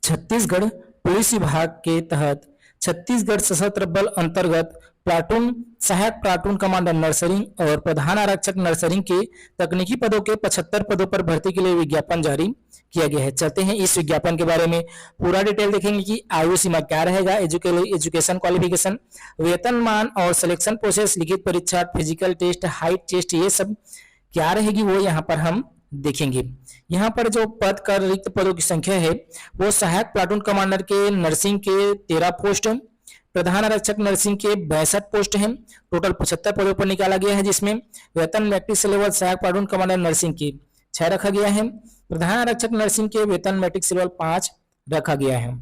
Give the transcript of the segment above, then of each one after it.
Chhattisgarh police विभाग के तहत छत्तीसगढ़ सशस्त्र बल अंतर्गत प्लाटून, सहायक प्लाटून कमांडर नर्सरिंग और प्रधान आरक्षक नर्सरिंग के तकनीकी पदों के 75 पदों पर भर्ती के लिए विज्ञापन जारी किया गया है। चलते हैं इस विज्ञापन के बारे में पूरा डिटेल देखेंगे कि आयु सीमा क्या रहेगा, एजुकेशन क्वालिफिकेशन, वेतनमान और सिलेक्शन प्रोसेस, लिखित परीक्षा, फिजिकल टेस्ट, हाइट टेस्ट, ये सब क्या रहेगी वो यहाँ पर हम देखेंगे। यहाँ पर जो पद का रिक्त पदों की संख्या है वो सहायक प्लाटून कमांडर के नर्सिंग के 13 पोस्ट, प्रधान आरक्षक नर्सिंग के 62 पोस्ट हैं। टोटल 75 पदों पर निकाला गया है, जिसमें वेतन मैट्रिक से लेवल सहायक प्लाटून कमांडर नर्सिंग के 6 रखा गया है। प्रधान आरक्षक नर्सिंग के वेतन मैट्रिक से लेवल 5 रखा गया है।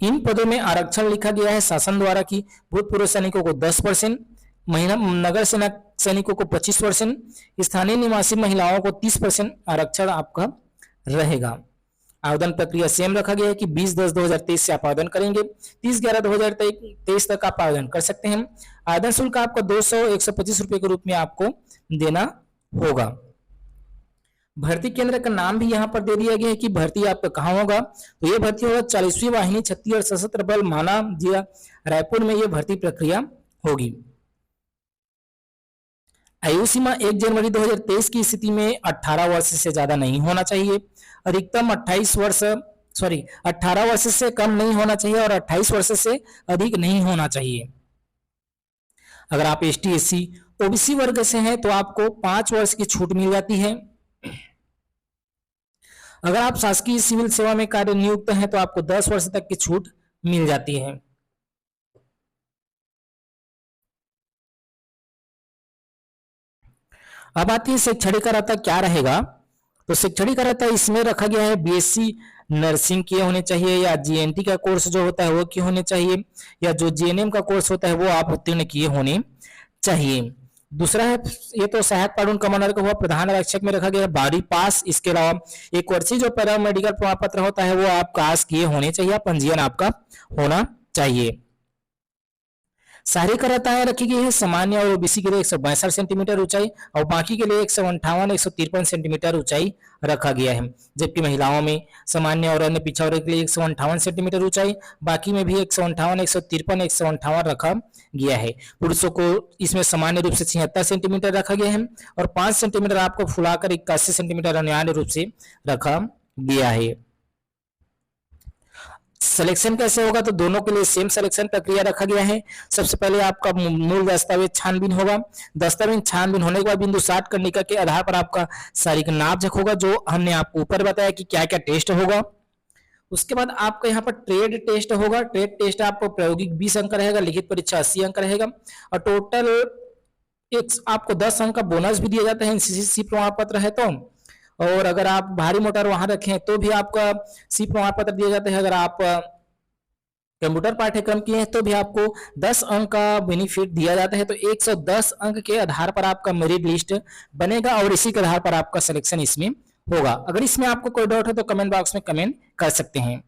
इन पदों में आरक्षण लिखा गया है शासन द्वारा कि भूतपूर्व सैनिकों को 10%, महिला नगर सेना सैनिकों को 25%, स्थानीय निवासी महिलाओं को 30% आरक्षण आपका रहेगा। आवेदन प्रक्रिया सेम रखा गया है कि 20/10/2023 से आप आवेदन करेंगे, 30/11/2023 तक आप आवेदन कर सकते हैं। आवेदन शुल्क आपका 200-125 रुपए के रूप में आपको देना होगा। भर्ती केंद्र का नाम भी यहाँ पर दे दिया गया है कि भर्ती आपका कहाँ होगा, तो ये भर्ती होगा 40वीं वाहिनी छत्तीसगढ़ सशस्त्र बल माना जिला रायपुर में ये भर्ती प्रक्रिया होगी। आयु सीमा 1 जनवरी 2023 की स्थिति में 18 वर्ष से ज्यादा नहीं होना चाहिए, अधिकतम 18 वर्ष से कम नहीं होना चाहिए और 28 वर्ष से अधिक नहीं होना चाहिए। अगर आप ST SC OBC वर्ग से हैं तो आपको 5 वर्ष की छूट मिल जाती है। अगर आप शासकीय सिविल सेवा में कार्य नियुक्त हैं तो आपको 10 वर्ष तक की छूट मिल जाती है। अब आती है शैक्षणिक अर्हता क्या रहेगा, तो शैक्षणिक अर्हता इसमें रखा गया है BSc नर्सिंग किए होने चाहिए, या GNT का कोर्स जो होता है वो किए होने चाहिए, या जो GNM का कोर्स होता है वो आप उत्तीर्ण किए होने चाहिए। दूसरा है ये तो सहायक प्लाटून कमांडर का हुआ, प्रधान आरक्षक में रखा गया है 12वीं पास। इसके अलावा 1 वर्षीय जो पैरामेडिकल प्रमाण पत्र होता है वो आप पास किए होने चाहिए, पंजीयन आपका होना चाहिए। शारीरिक अर्हताएं रखी गई है सामान्य और OBC के लिए 162 सेंटीमीटर ऊंचाई और बाकी के लिए 158-153 सेंटीमीटर ऊंचाई रखा गया है, जबकि महिलाओं में सामान्य और अन्य पिछड़ा वर्ग के लिए 158 सेंटीमीटर ऊंचाई, बाकी में भी 158, 153, 158 रखा गया है। पुरुषों को इसमें सामान्य रूप से 76 सेंटीमीटर रखा गया है और 5 सेंटीमीटर आपको फुलाकर 81 सेंटीमीटर अनिवार्य रूप से रखा गया है। सिलेक्शन कैसे होगा, तो दोनों के लिए सेम सिलेक्शन प्रक्रिया रखा गया है। सबसे पहले आपका मूल दस्तावेज छानबीन होगा। दस्तावेज छानबीन होने के बाद बिंदु 60 कनिका के आधार पर आपका शारीरिक नाप झक होगा, जो हमने आपको ऊपर बताया कि क्या क्या टेस्ट होगा। उसके बाद आपका यहाँ पर ट्रेड टेस्ट होगा। ट्रेड टेस्ट आपको प्रायोगिक 20 अंक रहेगा, लिखित परीक्षा 80 अंक रहेगा और टोटल आपको 10 अंक का बोनस भी दिया जाता है NCC प्रमाण पत्र है तो। और अगर आप भारी मोटर वाहन रखें तो भी आपका सी प्रमाण पत्र दिया जाता है। अगर आप कंप्यूटर पाठ्यक्रम किए हैं तो भी आपको 10 अंक का बेनिफिट दिया जाता है। तो 110 अंक के आधार पर आपका मेरिट लिस्ट बनेगा और इसी के आधार पर आपका सिलेक्शन इसमें होगा। अगर इसमें आपको कोई डाउट है तो कमेंट बॉक्स में कमेंट कर सकते हैं।